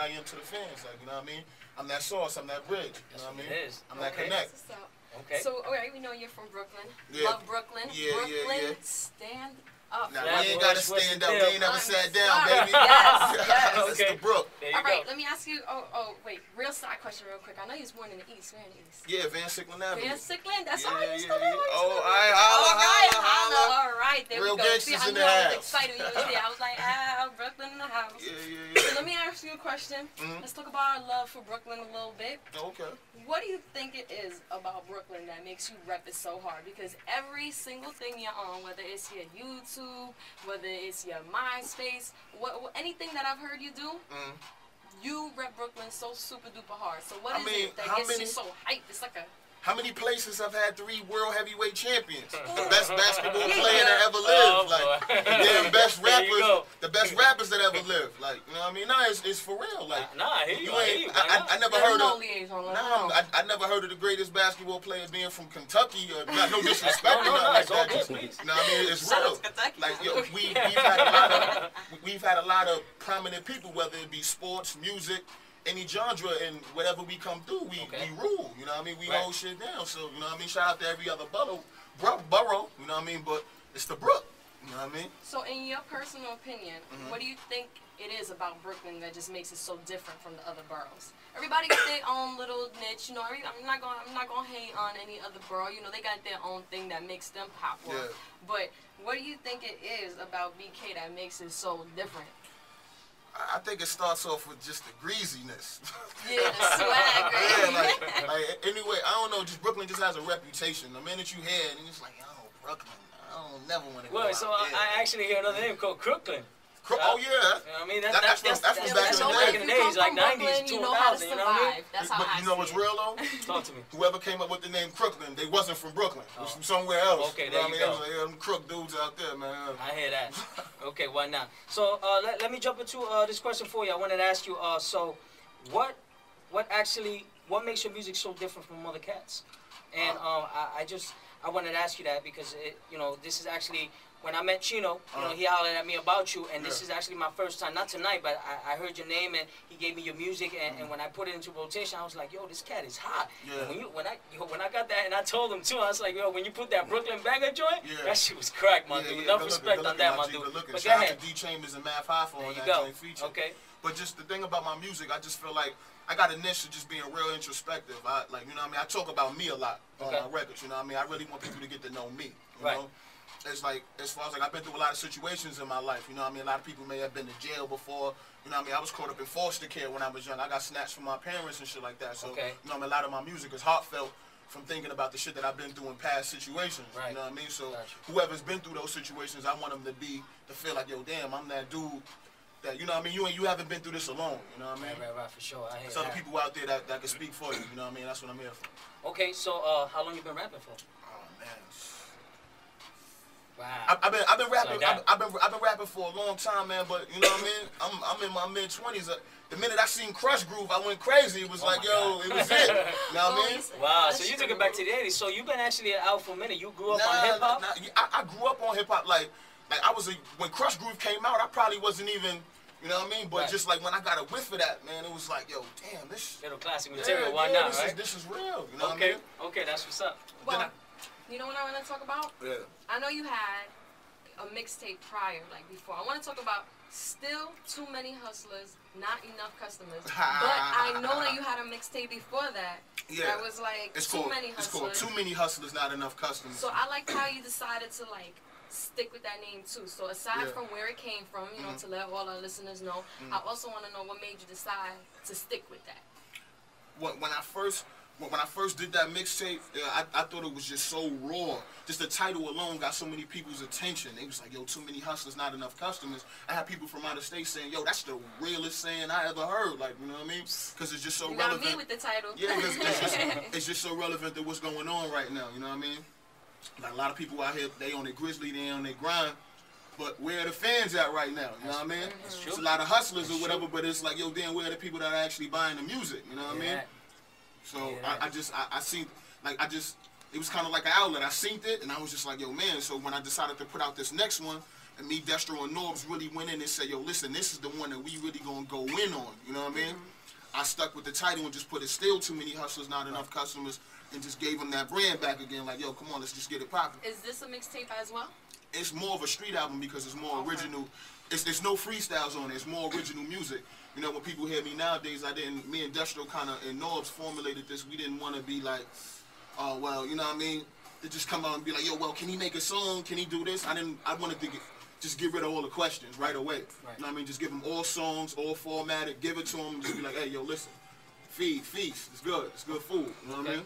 I am to the fans. Like, you know what I mean? I'm that sauce. I'm that bridge. You know what I mean? It is. I'm that connect. Okay. So, all right, we know you're from Brooklyn. Yeah. Love Brooklyn. Yeah, Brooklyn, yeah. stand up. Now, we ain't got to stand up. We ain't never sat down, Sorry. baby. Yes. That's the Brook. All right, let me ask you. Wait. Real side question, real quick. I know you was born in the East. Where in the East? Yeah, Van Sicklen Avenue. Van Sicklen. That's all Yeah, I used yeah, to live. yeah. Oh, all right, holla. All right. There Real we go. See, gangsters I in knew the I was house. excited when you was there. I was like, Brooklyn in the house. Yeah. So let me ask you a question. Let's talk about our love for Brooklyn a little bit. Okay. What do you think it is about Brooklyn that makes you rep it so hard? Because every single thing you're on, whether it's your YouTube, whether it's your MySpace, anything that I've heard you do, you rep Brooklyn so super duper hard. So what is it that gets you so hyped? It's like a... How many places have had 3 world heavyweight champions? The best basketball player that ever lived. Like, the best rappers, the best rappers that ever lived. Like, you know what I mean? Nah, it's for real. Like, I hear you. I never heard of. I never heard of the greatest basketball player being from Kentucky. Not no disrespect or nothing like that. You know what I mean? It's real. Like, yo, we've had a lot of prominent people, whether it be sports, music, any genre, and whatever we come through, we rule. You know what I mean? We hold shit down. So, you know what I mean? Shout out to every other borough, you know what I mean? But it's the Brook. You know what I mean? So, in your personal opinion, what do you think it is about Brooklyn that just makes it so different from the other boroughs? Everybody got their own little niche. You know, I'm not gonna hate on any other borough. You know, they got their own thing that makes them popular. Yeah. But what do you think it is about BK that makes it so different? I think it starts off with just the greasiness. Yeah, the swag. Yeah, like anyway, I don't know. Just Brooklyn just has a reputation. The minute you hear it, and it's like, oh, Brooklyn. I don't never want to go out so there. I actually hear another name called Crooklyn. Oh yeah. You know what I mean? That's from back in the days, like 90s, 2000, you know how to you know what I mean? That's how But you know what's real though? Talk to me. Whoever came up with the name Crooklyn, they wasn't from Brooklyn. It was from somewhere else. Okay, you there know you what go. I mean? It was like, them crook dudes out there, man. I hear that. Okay, why not? So let me jump into this question for you. I wanted to ask you, so what makes your music so different from other cats? And I wanted to ask you that because this is actually when I met Chino, he hollered at me about you, and this is actually my first time, not tonight, but I heard your name and he gave me your music, and when I put it into rotation, I was like, yo, this cat is hot. Yeah. And when I got that, and I told him too, I was like, yo, when you put that Brooklyn banger joint, that shit was crack, my dude. Enough respect on that, my dude. But go ahead. D Chambers and Math Hoffa on that joint feature. Okay. But just the thing about my music, I just feel like I got a niche of just being real introspective. You know what I mean? I talk about me a lot on my records, you know what I mean? I really want people to get to know me, you know? It's like, as far as like, I've been through a lot of situations in my life, you know what I mean? A lot of people may have been to jail before, you know what I mean? I was caught up in foster care when I was young. I got snatched from my parents and shit like that. So, you know what I mean? A lot of my music is heartfelt from thinking about the shit that I've been through in past situations, you know what I mean? So, whoever's been through those situations, I want them to feel like, yo, damn, I'm that dude that, you know what I mean? You haven't been through this alone, you know what I mean? Right, for sure. I hear so the people out there that can speak for you, you know what I mean? That's what I'm here for. Okay, so how long you been rapping for? Oh man. Wow. I've been rapping. I've been rapping for a long time, man. But you know what I mean? I'm in my mid-20s. The minute I seen Crush Groove, I went crazy. It was like, yo, it was it. You know what I mean? Wow. So you took it back to the 80s. So you've been actually out for a minute. You grew up on hip hop. I grew up on hip hop. Like I was when Crush Groove came out, I probably wasn't even. You know what I mean? But just like when I got a whiff of that, man, it was like, yo, damn, this little classic material. Why not? This is real. You know what I mean? Okay, that's what's up. Well, you know what I want to talk about? Yeah. I know you had a mixtape prior, like before. I want to talk about still too many hustlers, not enough customers. But I know that you had a mixtape before that. Yeah. That was like too many hustlers. It's called Too Many Hustlers, Not Enough Customers. So I like how you decided to like stick with that name too. So aside from where it came from, you know, to let all our listeners know, I also want to know what made you decide to stick with that. When I first did that mixtape, I thought it was just so raw. Just the title alone got so many people's attention. They was like, yo, too many hustlers, not enough customers. I had people from out of state saying, yo, that's the realest saying I ever heard. Like, you know what I mean? Because it's just so relevant. You got me with the title. Yeah, it's just so relevant to what's going on right now. You know what I mean? Like a lot of people out here, they on their grizzly, they on their grind. But where are the fans at right now? You know what I mean? It's a lot of hustlers or whatever, but it's like, yo, damn, where are the people that are actually buying the music? You know what I mean? So I seen, like, it was kind of like an outlet. I synced it, and I was just like, yo, man. So when I decided to put out this next one, And me, Destro, and Norbs really went in and said, yo, listen, this is the one that we really gonna go in on. You know what I mean? I stuck with the title and just put it still too many hustlers, not enough customers, and just gave them that brand back again. Like, yo, come on, let's just get it popping. Is this a mixtape as well? It's more of a street album because it's more original. It's no freestyles on it. It's more original music. You know, when people hear me nowadays, me and Destro kind of, and Norbs formulated this. We didn't want to be like, oh, well, you know what I mean? To just come out and be like, yo, well, can he make a song? Can he do this? I wanted to just get rid of all the questions right away. Right. You know what I mean? Just give them all songs, all formatted, give it to them, just be like, hey, yo, listen, feast, it's good food. You know what I mean?